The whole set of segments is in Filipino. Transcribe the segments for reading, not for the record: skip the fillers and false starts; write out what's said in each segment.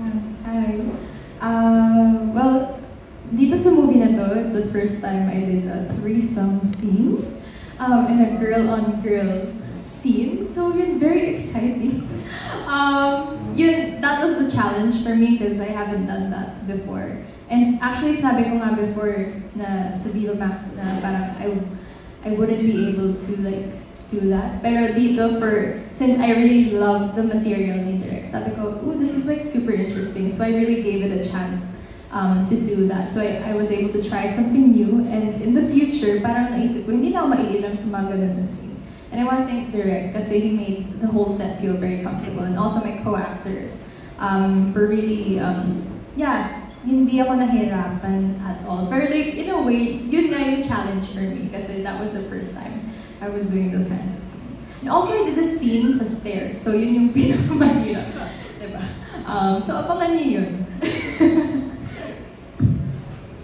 Hi. Well, dito sa movie na to, it's the first time I did a threesome scene and a girl-on-girl scene. So yun, very exciting. That was the challenge for me because I haven't done that before. And actually, sinabi ko nga before na sa Viva Max na parang I wouldn't be able to like do that. Pero dito, since I really love the material ni Direk, sabi ko, ooh, this is like super interesting. So I really gave it a chance to do that. So I was able to try something new. And in the future, parang naisip ko, hindi na ako maiilang sa mga ganun na scene. And I want to thank Direk kasi he made the whole set feel very comfortable. And also my co-actors for really, hindi ako nahirapan at all. Pero like, in a way, yun nga yung challenge for me kasi that was the first time I was doing those kinds of scenes. And also, I did the scene sa stairs. So yun yung pinakamahirap. Diba? So abangan niyo yun.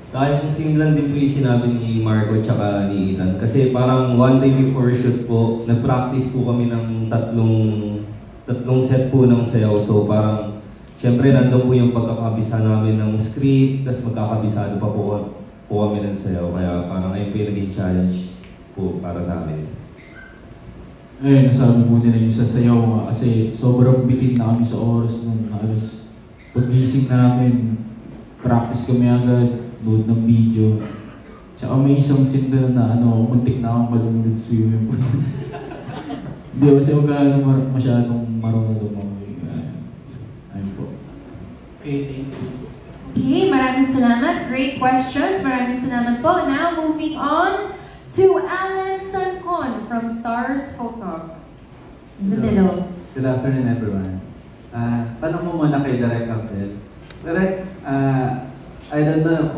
Sa akin po, same lang din po yung sinabi ni Marco tsaka ni Ethan. Kasi parang one day before shoot po, nag-practice po kami ng tatlong set po ng sayaw. So parang, syempre nandun po yung pagkakabisa namin ng script, tapos magkakabisado pa po kami ng sayaw. Kaya parang ayun po yung naging challenge po para sa amin. Ayun, nasabi mo nila yung sasayaw nga kasi sobrang bitin na kami sa oras nun. Halos pag-gising namin, practice kami agad, load ng video. Tsaka may isang scene doon na muntik na akong malunod sa swimming pool. Hindi kasi masyadong marunong tumamoy. Ayun po. Okay, thank you. Okay, maraming salamat. Great questions. Maraming salamat po. Now, moving on to Alan Sancon from Stars Photog. In the middle. Good afternoon, everyone. Tanong mo muna kay Direk Abel. Direk, I don't know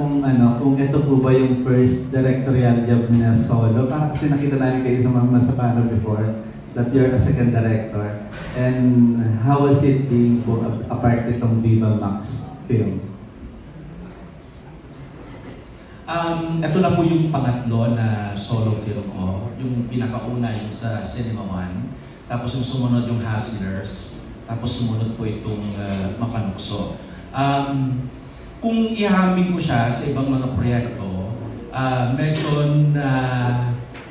kung ito po ba yung first directorial job niya solo. Kasi nakita namin kayo sa mga Masapano before that you're a second director. And how was it being po a part itong Viva Max film? Ito na po yung pangatlo na solo film ko. Yung pinakauna yung sa Cinema One. Tapos yung sumunod yung Hustlers. Tapos sumunod po itong Mapanukso. Kung ihamin ko siya sa ibang mga proyekto,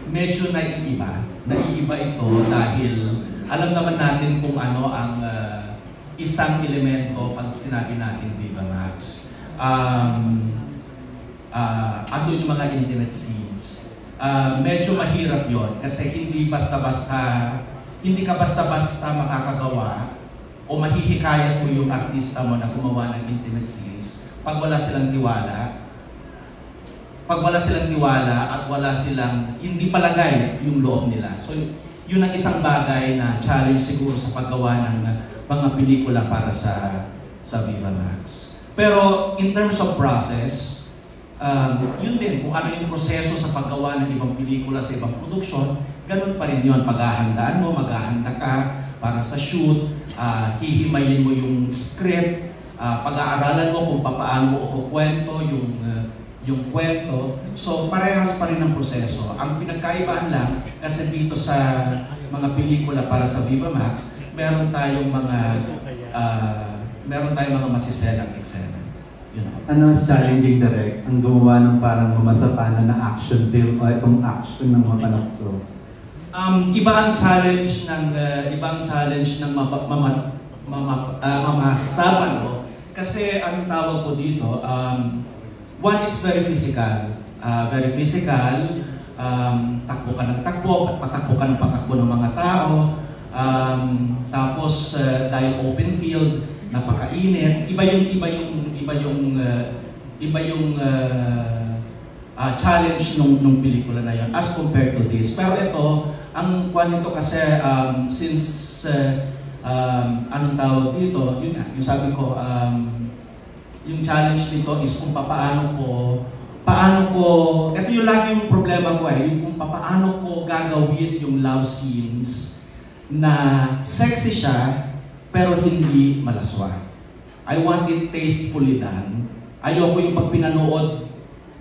medyo naiiba. Naiiba ito dahil alam naman natin kung ano ang isang elemento pag sinabi natin Viva Max. Andun yung mga intimate scenes. Medyo mahirap yon kasi hindi ka basta-basta makakagawa o mahihikayat mo yung artista mo na gumawa ng intimate scenes pag wala silang tiwala. Pag wala silang tiwala at wala silang hindi palagay yung loob nila. So yun ang isang bagay na challenge siguro sa paggawa ng mga pelikula para sa Viva Max. Pero in terms of process, yun din, kung ano yung proseso sa paggawa ng ibang pelikula sa ibang produksyon, ganun pa rin yun. Paghahandaan mo, maghahanda ka para sa shoot, hihimayin mo yung script, pag-aaralan mo kung paano mo kukwento yung kwento. So parehas pa rin ang proseso. Ang pinagkaibaan lang, kasi dito sa mga pelikula para sa Viva Max, meron tayong mga masiselang eksena. Ano mas challenging, Direk? Ang gumawa ng parang Masapano na action film o itong action ng Mapanukso? Iba ang challenge ng Masapano kasi ang tawag ko dito, one, it's very physical. Takbo ka ng takbo, patakbo ka ng patakbo ng mga tao. Tapos dahil open field, napakainit. Iba yung challenge nung pelikula na yun as compared to this. Pero ito, ang kwan nito kasi since anong tawag dito, yun nga, yung sabi ko, yung challenge nito is kung paano ko, ito yung lagi yung problema ko yung kung paano ko gagawin yung love scenes na sexy siya, pero hindi malaswa. I want it tastefully done. Ayoko yung pag pinanood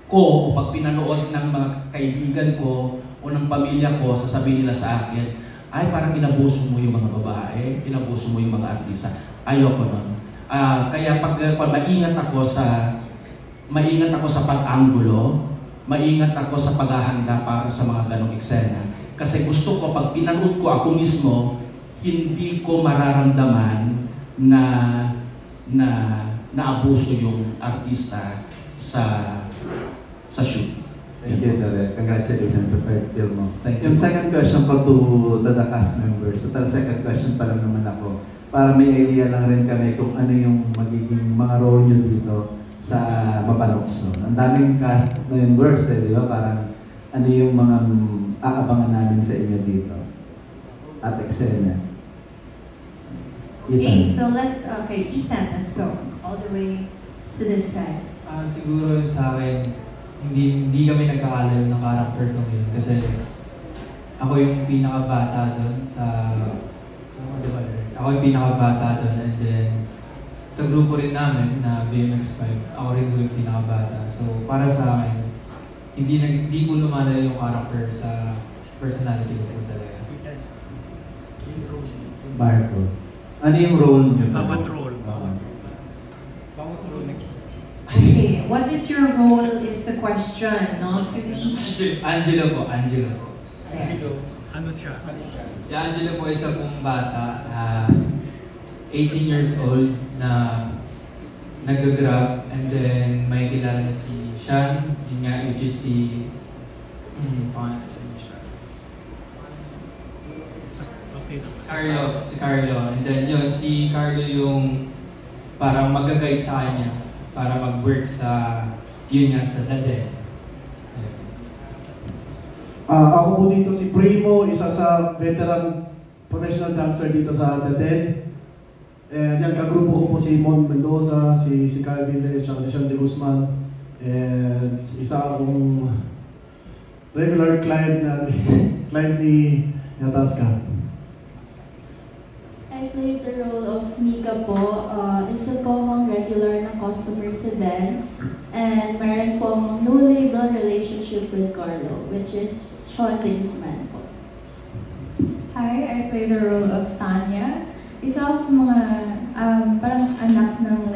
ko o pag pinanood ng mga kaibigan ko o ng pamilya ko, sasabihin nila sa akin, ay parang inabuso mo yung mga babae, inabuso mo yung mga artista. Ayoko nun. Kaya pag maingat ako sa pag-anggulo, maingat ako sa paghahanda para sa mga ganong eksena. Kasi gusto ko, pag pinanood ko ako mismo, hindi ko mararamdaman na naabuso yung artista sa shoot. Thank you, Direk. Congratulations sa third film mo. Thank you. Yung second question pa to the cast members. So, second question pa lang naman ako. Para may idea lang rin kami kung ano yung magiging mga role nyo dito sa Mapanokso. Ang daming cast members di ba? Parang ano yung mga aabangan namin sa inyo dito at eksena. Okay, so Ethan, let's go. All the way to this side. Siguro sa akin, hindi kami nagkakalayo ng character ko ngayon kasi ako yung pinakabata doon ako yung pinakabata doon, and then sa grupo rin namin na VMX5, ako rin yung pinakabata. So para sa akin, hindi po lumalayo yung character sa personality ko po talaga. Marco, ano yung role nyo? Bawat role na isa. Okay, what is your role is the question, no? To each. Angelo po. Angelo, ano siya? Si Angelo po isa pong bata, 18 years old na nag-grab, and then may kilala si Sean, yun nga, which is si Carlo, and then yun, si Carlo yung parang mag-guide sa kanya para mag-work sa yun nga sa dade. Ako po dito si Primo, isa sa veteran professional dancer dito sa The Dead. And yan, kagrupo ko po si Mon Mendoza, si Calvin Reyes, si Sean De Guzman. And isa akong regular client ni Natasca. I played the role of Mika po. Isa po akong regular na customer sa Den. And meron po akong no label relationship with Carlo, which is Sean De Guzman po. Hi, I play the role of Tanya. Isa ako sa mga parang anak ng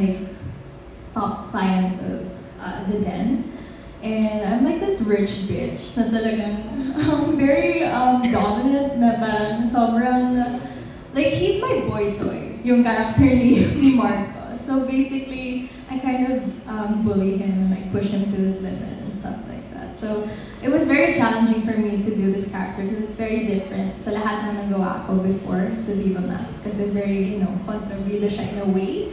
top clients of the Den. And I'm like this rich bitch na talagang very dominant na parang sobrang he's my boy toy, yung character ni Marco. So basically, I kind of bully him and push him to his limit and stuff like that. So it was very challenging for me to do this character because it's very different sa lahat na nagawa ko before sa Viva Max. Kasi very, kontrabida siya in a way.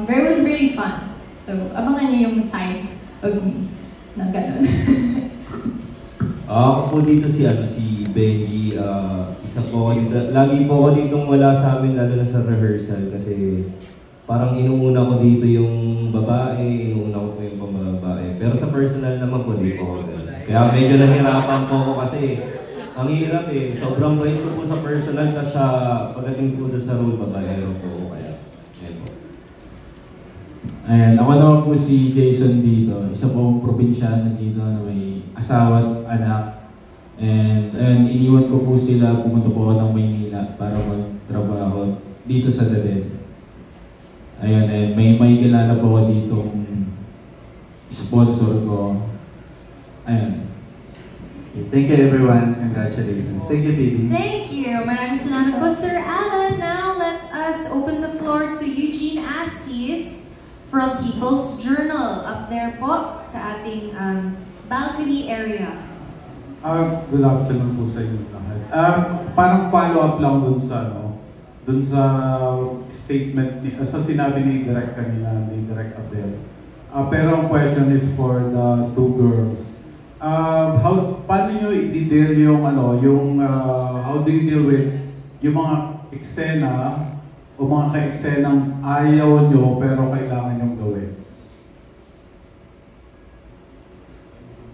But it was really fun. So abangan niyo yung side of me na ganun. Ako po dito si Benji, isa po ako dito. Lagi po ako ditong wala sa amin, lalo na sa rehearsal kasi parang inuuna ko dito yung babae, inuuna ko po yung pambabae. Pero sa personal naman po, di po ako. Kaya medyo nahirapan po ako kasi ang hirap sobrang bait ko po sa personal kasi sa pagdating po sa role, babaero po ako. Kaya, Ayan, ako naman po si Jason dito. Isa pong probinsyano dito na may asawa at anak. And iniwan ko po sila, pumunta po ako ng Maynila para magtrabaho dito sa Daden. Ayan, and may kilala po ako dito sponsor ko. Ayan. Thank you everyone. Congratulations. Thank you, baby. Thank you. Maraming salamat po, Sir Alan. Now, let us open the floor to Eugene Assis from People's Journal. Up there po sa ating balcony area. Good afternoon po sa inyo lahat. Parang follow-up lang dun sa statement, sa sinabi ni Direk kanina, ni Direk Abel. Pero ang question is for the two girls. Paano nyo i-deal yung how do you deal with yung mga eksena o mga ka-eksenang ayaw nyo pero kailangan nyong gawin?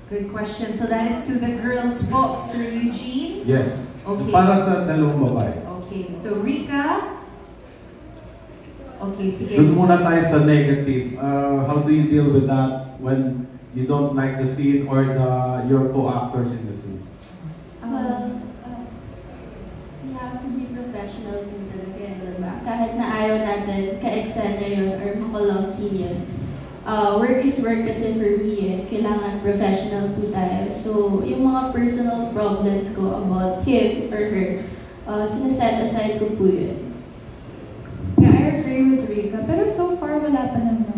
Good question. So that is to the girls po, Sir Eugene? Yes. Okay. Para sa dalawang babae. Okay. So Rika? Okay, sige. Doon muna tayo sa negative. How do you deal with that when you don't like the scene or your co-actors in the scene? Well, you have to be professional din talaga, diba? kahit na ayaw natin ka-eksena yun or maka-love scene yun. Work is work kasi for me eh. Kailangan professional po tayo. So, yung mga personal problems ko about him or her, sinaset aside ko po yun. Yeah, I agree with Rika. Pero so far, wala pa naman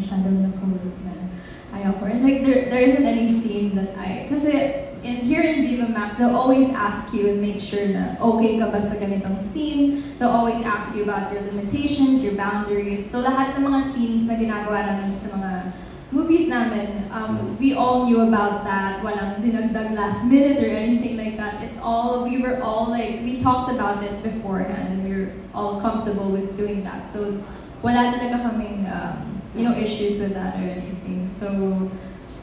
masyadong na-cover na ayaw ko. And like, there isn't any scene that kasi here in Viva Max, they'll always ask you and make sure na okay ka ba sa ganitong scene. They'll always ask you about your limitations, your boundaries. So lahat ng mga scenes na ginagawa namin sa mga movies namin, we all knew about that. Walang dinagdag last minute or anything like that. We talked about it beforehand and we were all comfortable with doing that. So wala talaga kaming, issues with that or anything. So,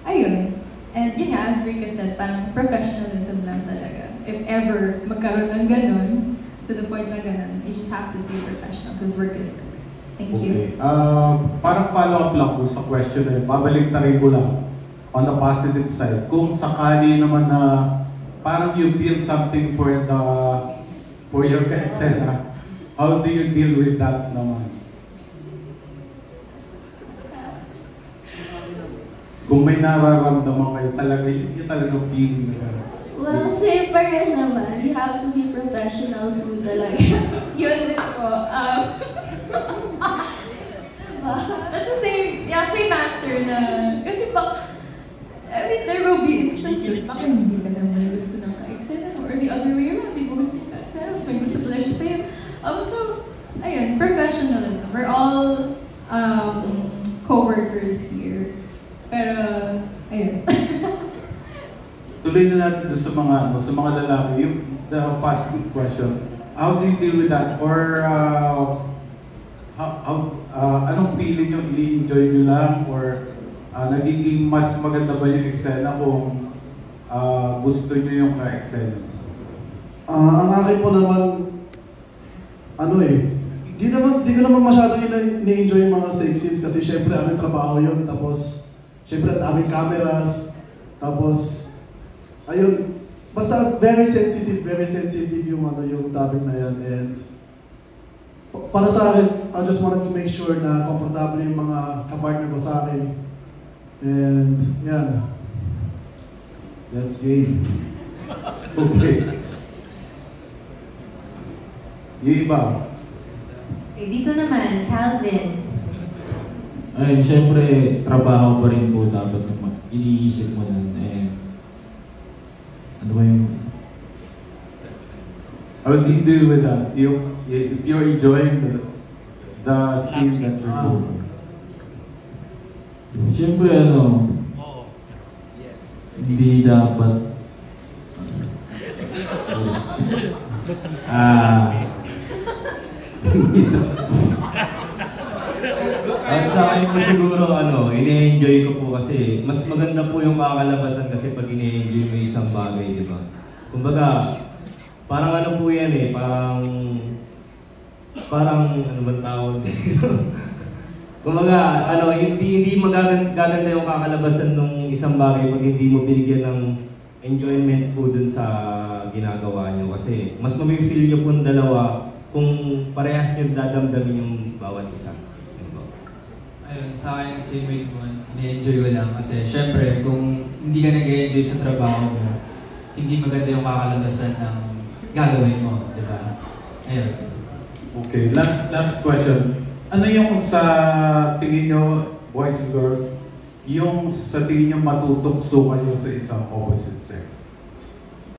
ayun. And yun nga, as Rika said, parang professionalism lang talaga. If ever magkaroon ng ganun, to the point na ganun, you just have to stay professional because work is work. Thank you. Parang follow-up lang po sa question eh. Babalik na rin ko lang on the positive side. Kung sakali naman na parang you feel something for your ka-eksena, how do you deal with that naman? Kung may nararamdaman kayo, yung talagang feeling na gano'n. Well, same pa rin naman. You have to be professional po talaga. Yun din po. That's the same answer na, kasi there will be instances, baka hindi ka naman gusto ng ka-eksena or the other way around, hindi mo gusto yung ka-eksena, mas may gusto pala siya sa'yo. So, ayun, professionalism. We're all co-workers here. Pero, ayun. Tuloy na natin sa mga lalaki, the positive question. How do you deal with that? Or anong feeling nyo? I-enjoy nyo lang? Or nagiging mas maganda ba yung eksena kung gusto nyo yung ka-eksena? Ang akin po naman, di ko naman masyadong ni-enjoy yung mga sex scenes kasi syempre trabaho yun. Tapos, syempre, ang daming cameras. Tapos, ayun, basta very sensitive yung topic na yan. And para sa akin, I just wanted to make sure na komportable yung mga kapartner ko sa akin. And, yan. That's game. Okay. Yung iba? Okay, dito naman, Calvin. Ay, syempre, trabaho pa rin po dapat iniisip mo nun. Ano ba yung... How do you deal with that? If you're enjoying the scene that you're doing? Syempre, hindi dapat... Sa akin po siguro, ini-enjoy ko po kasi mas maganda po yung kakalabasan kasi pag ini-enjoy mo isang bagay, di ba? Kumbaga, parang po yan parang ano ba tawag? Kumbaga, hindi magaganda yung kakalabasan ng isang bagay pag hindi mo binigyan ng enjoyment po dun sa ginagawa nyo. Kasi mas mamifeel nyo po dalawa kung parehas nyo dadamdamin yung bawat isa. Ayun, sa akin same way mo, ni-enjoy ko lang kasi syempre kung hindi ka nag-enjoy sa trabaho mo, hindi maganda yung kakalabasan ng gagawin mo, di ba? Ayun. Okay, last question. Ano yung sa tingin nyo, boys and girls, yung sa tingin nyo matutokso kayo sa isang opposite sex?